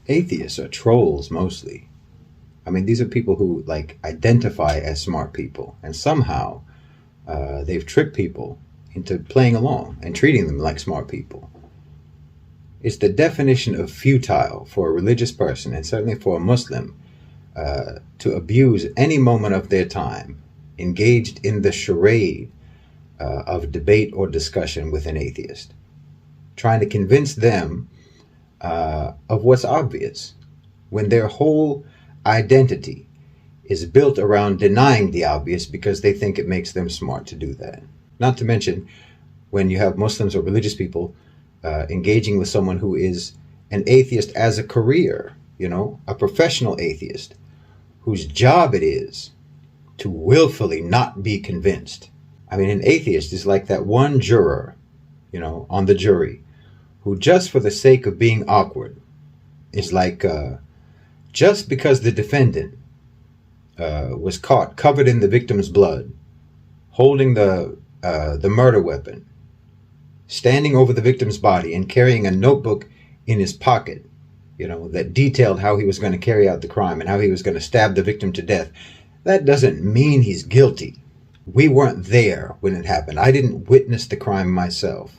Atheists are trolls mostly. I mean, these are people who like identify as smart people, and somehow they've tricked people into playing along and treating them like smart people. It's the definition of futile for a religious person, and certainly for a Muslim, to abuse any moment of their time engaged in the charade of debate or discussion with an atheist, trying to convince them of what's obvious, when their whole identity is built around denying the obvious because they think it makes them smart to do that. Not to mention when you have Muslims or religious people engaging with someone who is an atheist as a career, a professional atheist, whose job it is to willfully not be convinced. I mean, an atheist is like that one juror, on the jury, who just for the sake of being awkward is like, just because the defendant was caught covered in the victim's blood, holding the murder weapon, standing over the victim's body and carrying a notebook in his pocket, that detailed how he was going to carry out the crime and how he was going to stab the victim to death. That doesn't mean he's guilty. We weren't there when it happened. I didn't witness the crime myself.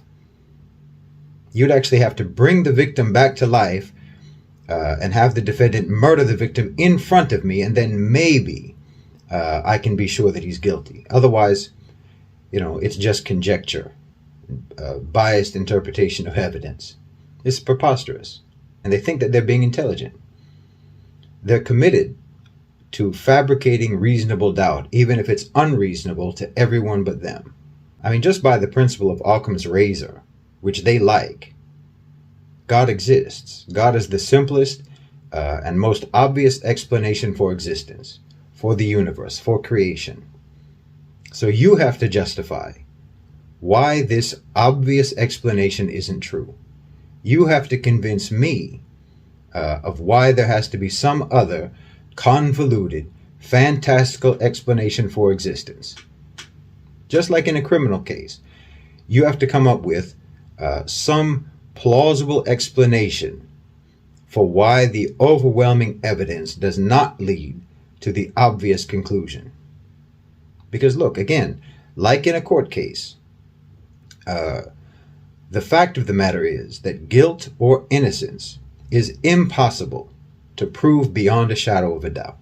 You'd actually have to bring the victim back to life and have the defendant murder the victim in front of me, and then maybe I can be sure that he's guilty. Otherwise, it's just conjecture, biased interpretation of evidence. It's preposterous. And they think that they're being intelligent. They're committed to fabricating reasonable doubt, even if it's unreasonable to everyone but them. I mean, just by the principle of Occam's razor, which they like, God exists. God is the simplest and most obvious explanation for existence, for the universe, for creation. So you have to justify why this obvious explanation isn't true. You have to convince me of why there has to be some other convoluted, fantastical explanation for existence. Just like in a criminal case, you have to come up with some plausible explanation for why the overwhelming evidence does not lead to the obvious conclusion. Because look, again, like in a court case, the fact of the matter is that guilt or innocence is impossible to prove beyond a shadow of a doubt.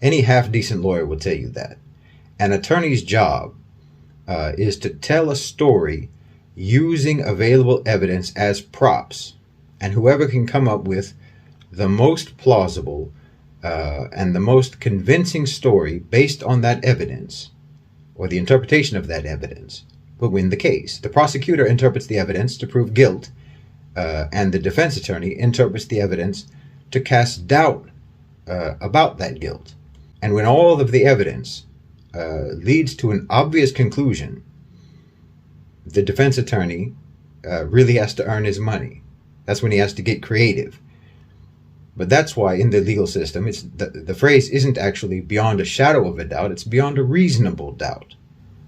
Any half-decent lawyer will tell you that. An attorney's job is to tell a story using available evidence as props, and whoever can come up with the most plausible and the most convincing story based on that evidence, or the interpretation of that evidence, will win the case. The prosecutor interprets the evidence to prove guilt, and the defense attorney interprets the evidence to cast doubt about that guilt. And when all of the evidence leads to an obvious conclusion, the defense attorney really has to earn his money. That's when he has to get creative. But that's why in the legal system, it's the phrase isn't actually beyond a shadow of a doubt, it's beyond a reasonable doubt.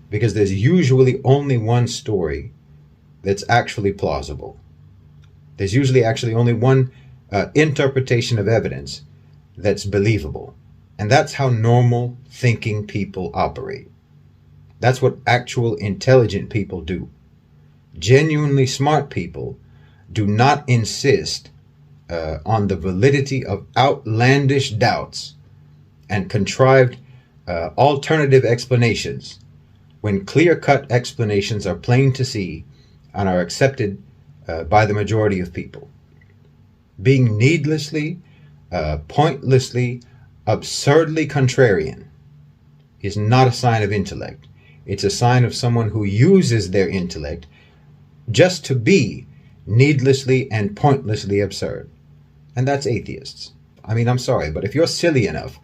Because there's usually only one story that's actually plausible. There's usually actually only one interpretation of evidence that's believable. And that's how normal thinking people operate. That's what actual intelligent people do. Genuinely smart people do not insist on the validity of outlandish doubts and contrived alternative explanations when clear-cut explanations are plain to see and are accepted by the majority of people. Being needlessly, pointlessly, absurdly contrarian is not a sign of intellect. It's a sign of someone who uses their intellect just to be needlessly and pointlessly absurd. And that's atheists. I mean, I'm sorry, but if you're silly enough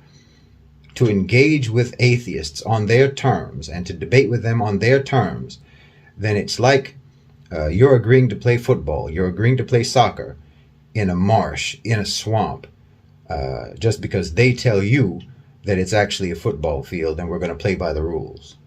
to engage with atheists on their terms and to debate with them on their terms, then it's like you're agreeing to play football, you're agreeing to play soccer in a marsh, in a swamp, just because they tell you that it's actually a football field and we're going to play by the rules.